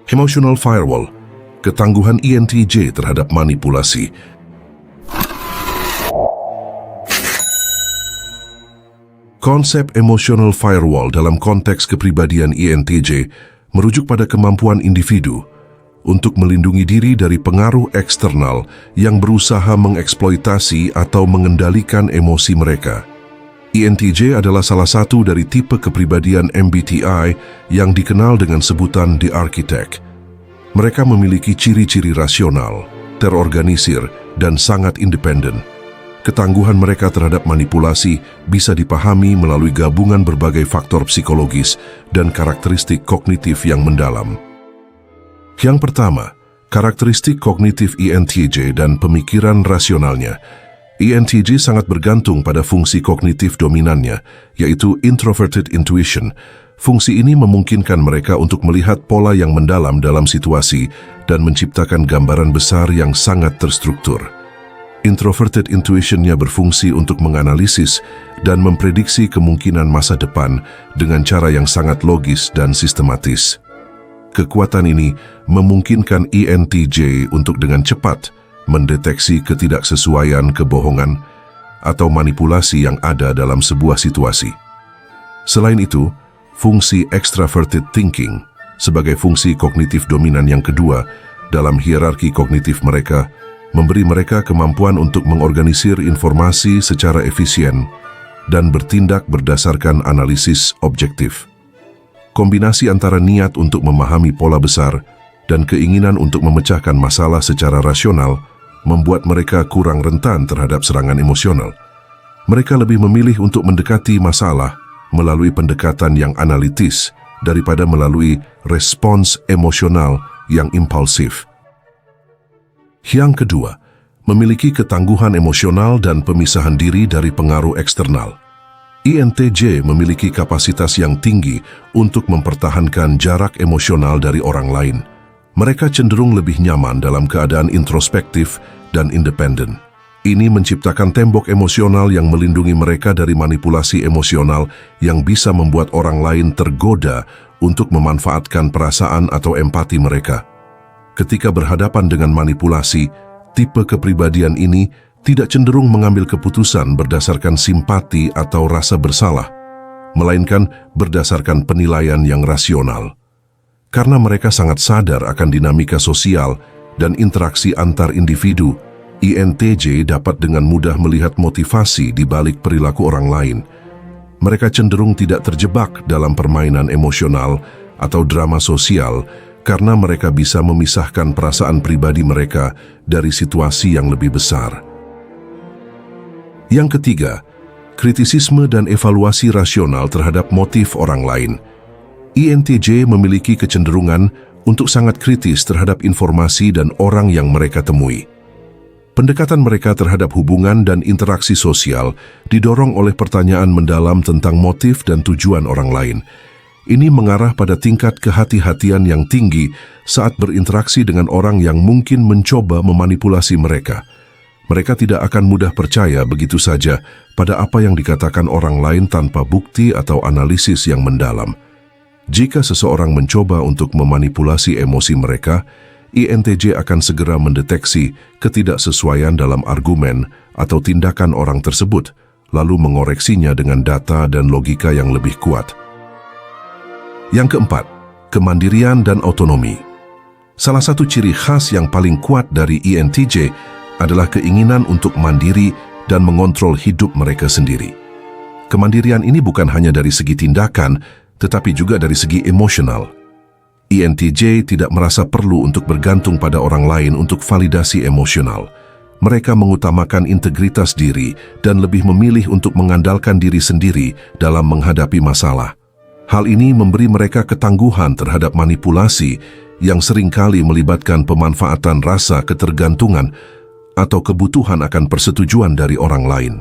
Emotional firewall, ketangguhan ENTJ terhadap manipulasi. Konsep emotional firewall dalam konteks kepribadian ENTJ merujuk pada kemampuan individu untuk melindungi diri dari pengaruh eksternal yang berusaha mengeksploitasi atau mengendalikan emosi mereka. ENTJ adalah salah satu dari tipe kepribadian MBTI yang dikenal dengan sebutan The Architect. Mereka memiliki ciri-ciri rasional, terorganisir, dan sangat independen. Ketangguhan mereka terhadap manipulasi bisa dipahami melalui gabungan berbagai faktor psikologis dan karakteristik kognitif yang mendalam. Yang pertama, karakteristik kognitif ENTJ dan pemikiran rasionalnya. ENTJ sangat bergantung pada fungsi kognitif dominannya, yaitu introverted intuition. Fungsi ini memungkinkan mereka untuk melihat pola yang mendalam dalam situasi dan menciptakan gambaran besar yang sangat terstruktur. Introverted intuition-nya berfungsi untuk menganalisis dan memprediksi kemungkinan masa depan dengan cara yang sangat logis dan sistematis. Kekuatan ini memungkinkan ENTJ untuk dengan cepat mendeteksi ketidaksesuaian kebohongan atau manipulasi yang ada dalam sebuah situasi. Selain itu, fungsi extraverted thinking sebagai fungsi kognitif dominan yang kedua dalam hierarki kognitif mereka memberi mereka kemampuan untuk mengorganisir informasi secara efisien dan bertindak berdasarkan analisis objektif. Kombinasi antara niat untuk memahami pola besar dan keinginan untuk memecahkan masalah secara rasional membuat mereka kurang rentan terhadap serangan emosional. Mereka lebih memilih untuk mendekati masalah melalui pendekatan yang analitis daripada melalui respons emosional yang impulsif. Yang kedua, memiliki ketangguhan emosional dan pemisahan diri dari pengaruh eksternal. ENTJ memiliki kapasitas yang tinggi untuk mempertahankan jarak emosional dari orang lain. Mereka cenderung lebih nyaman dalam keadaan introspektif dan independen. Ini menciptakan tembok emosional yang melindungi mereka dari manipulasi emosional yang bisa membuat orang lain tergoda untuk memanfaatkan perasaan atau empati mereka. Ketika berhadapan dengan manipulasi, tipe kepribadian ini tidak cenderung mengambil keputusan berdasarkan simpati atau rasa bersalah, melainkan berdasarkan penilaian yang rasional. Karena mereka sangat sadar akan dinamika sosial dan interaksi antar individu, ENTJ dapat dengan mudah melihat motivasi di balik perilaku orang lain. Mereka cenderung tidak terjebak dalam permainan emosional atau drama sosial karena mereka bisa memisahkan perasaan pribadi mereka dari situasi yang lebih besar. Yang ketiga, kritisisme dan evaluasi rasional terhadap motif orang lain. ENTJ memiliki kecenderungan untuk sangat kritis terhadap informasi dan orang yang mereka temui. Pendekatan mereka terhadap hubungan dan interaksi sosial didorong oleh pertanyaan mendalam tentang motif dan tujuan orang lain. Ini mengarah pada tingkat kehati-hatian yang tinggi saat berinteraksi dengan orang yang mungkin mencoba memanipulasi mereka. Mereka tidak akan mudah percaya begitu saja pada apa yang dikatakan orang lain tanpa bukti atau analisis yang mendalam. Jika seseorang mencoba untuk memanipulasi emosi mereka, ENTJ akan segera mendeteksi ketidaksesuaian dalam argumen atau tindakan orang tersebut, lalu mengoreksinya dengan data dan logika yang lebih kuat. Yang keempat, kemandirian dan otonomi. Salah satu ciri khas yang paling kuat dari ENTJ adalah keinginan untuk mandiri dan mengontrol hidup mereka sendiri. Kemandirian ini bukan hanya dari segi tindakan, tetapi juga dari segi emosional. ENTJ tidak merasa perlu untuk bergantung pada orang lain untuk validasi emosional. Mereka mengutamakan integritas diri dan lebih memilih untuk mengandalkan diri sendiri dalam menghadapi masalah. Hal ini memberi mereka ketangguhan terhadap manipulasi yang seringkali melibatkan pemanfaatan rasa ketergantungan atau kebutuhan akan persetujuan dari orang lain.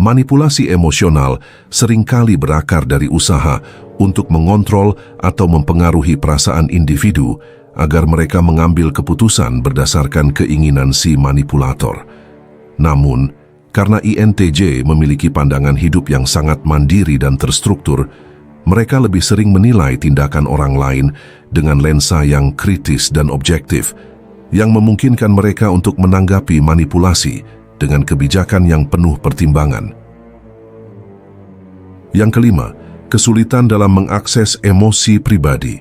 Manipulasi emosional seringkali berakar dari usaha untuk mengontrol atau mempengaruhi perasaan individu agar mereka mengambil keputusan berdasarkan keinginan si manipulator. Namun, karena ENTJ memiliki pandangan hidup yang sangat mandiri dan terstruktur, Mereka lebih sering menilai tindakan orang lain dengan lensa yang kritis dan objektif, yang memungkinkan mereka untuk menanggapi manipulasi dengan kebijakan yang penuh pertimbangan. Yang kelima, kesulitan dalam mengakses emosi pribadi.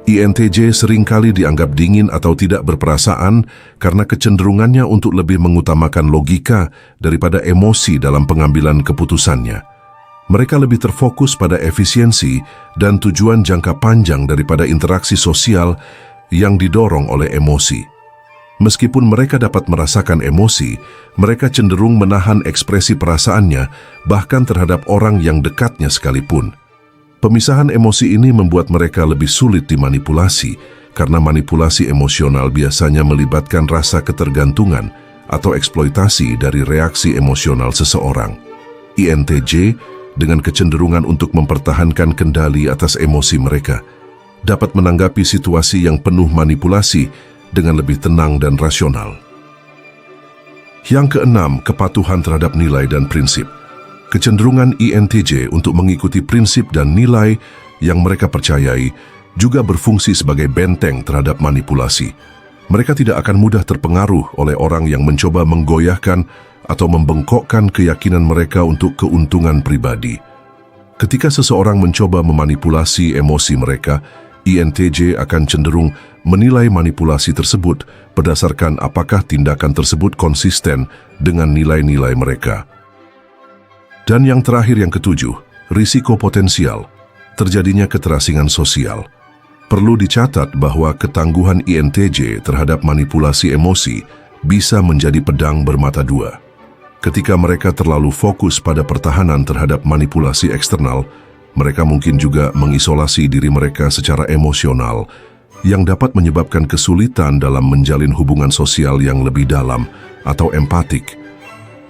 INTJ seringkali dianggap dingin atau tidak berperasaan karena kecenderungannya untuk lebih mengutamakan logika daripada emosi dalam pengambilan keputusannya. Mereka lebih terfokus pada efisiensi dan tujuan jangka panjang daripada interaksi sosial yang didorong oleh emosi. Meskipun mereka dapat merasakan emosi, mereka cenderung menahan ekspresi perasaannya bahkan terhadap orang yang dekatnya sekalipun. Pemisahan emosi ini membuat mereka lebih sulit dimanipulasi karena manipulasi emosional biasanya melibatkan rasa ketergantungan atau eksploitasi dari reaksi emosional seseorang. INTJ dengan kecenderungan untuk mempertahankan kendali atas emosi mereka dapat menanggapi situasi yang penuh manipulasi dengan lebih tenang dan rasional. Yang keenam, kepatuhan terhadap nilai dan prinsip. Kecenderungan INTJ untuk mengikuti prinsip dan nilai yang mereka percayai juga berfungsi sebagai benteng terhadap manipulasi. Mereka tidak akan mudah terpengaruh oleh orang yang mencoba menggoyahkan atau membengkokkan keyakinan mereka untuk keuntungan pribadi. Ketika seseorang mencoba memanipulasi emosi mereka, INTJ akan cenderung menilai manipulasi tersebut berdasarkan apakah tindakan tersebut konsisten dengan nilai-nilai mereka. Dan yang terakhir, yang ketujuh, risiko potensial terjadinya keterasingan sosial. Perlu dicatat bahwa ketangguhan INTJ terhadap manipulasi emosi bisa menjadi pedang bermata dua. Ketika mereka terlalu fokus pada pertahanan terhadap manipulasi eksternal, mereka mungkin juga mengisolasi diri mereka secara emosional, yang dapat menyebabkan kesulitan dalam menjalin hubungan sosial yang lebih dalam atau empatik.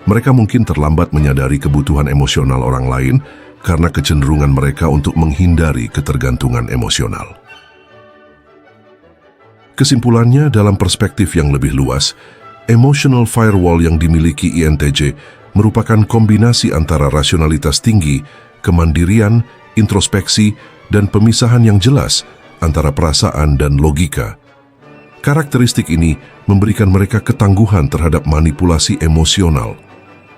Mereka mungkin terlambat menyadari kebutuhan emosional orang lain karena kecenderungan mereka untuk menghindari ketergantungan emosional. Kesimpulannya, dalam perspektif yang lebih luas, emotional firewall yang dimiliki INTJ merupakan kombinasi antara rasionalitas tinggi, kemandirian, introspeksi, dan pemisahan yang jelas antara perasaan dan logika. Karakteristik ini memberikan mereka ketangguhan terhadap manipulasi emosional.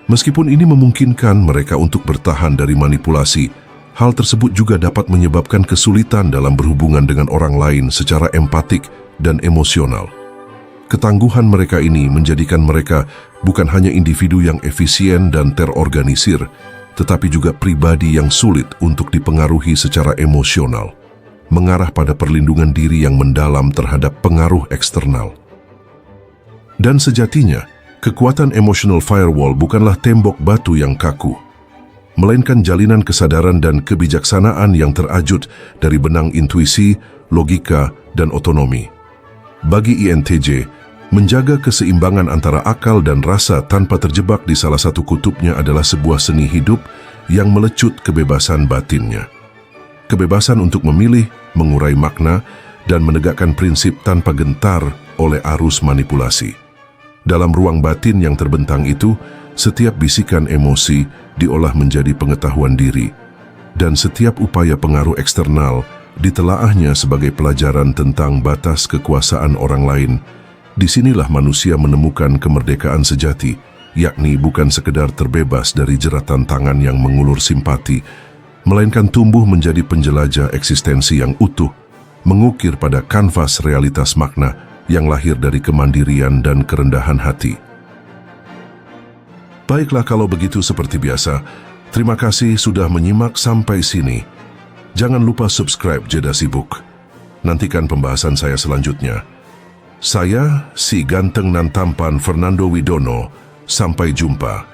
Meskipun ini memungkinkan mereka untuk bertahan dari manipulasi, hal tersebut juga dapat menyebabkan kesulitan dalam berhubungan dengan orang lain secara empatik dan emosional. Ketangguhan mereka ini menjadikan mereka bukan hanya individu yang efisien dan terorganisir, tetapi juga pribadi yang sulit untuk dipengaruhi secara emosional, mengarah pada perlindungan diri yang mendalam terhadap pengaruh eksternal. Dan sejatinya, kekuatan emotional firewall bukanlah tembok batu yang kaku, melainkan jalinan kesadaran dan kebijaksanaan yang terajut dari benang intuisi, logika, dan otonomi. Bagi INTJ, menjaga keseimbangan antara akal dan rasa tanpa terjebak di salah satu kutubnya adalah sebuah seni hidup yang melecut kebebasan batinnya. Kebebasan untuk memilih, mengurai makna, dan menegakkan prinsip tanpa gentar oleh arus manipulasi. Dalam ruang batin yang terbentang itu, setiap bisikan emosi diolah menjadi pengetahuan diri, dan setiap upaya pengaruh eksternal ditelaahnya sebagai pelajaran tentang batas kekuasaan orang lain. Disinilah manusia menemukan kemerdekaan sejati, yakni bukan sekedar terbebas dari jeratan tangan yang mengulur simpati, melainkan tumbuh menjadi penjelajah eksistensi yang utuh, mengukir pada kanvas realitas makna yang lahir dari kemandirian dan kerendahan hati. Baiklah, kalau begitu seperti biasa, terima kasih sudah menyimak sampai sini. Jangan lupa subscribe Jeda Sibuk. Nantikan pembahasan saya selanjutnya. Saya, si ganteng nan tampan Fernando Widono. Sampai jumpa.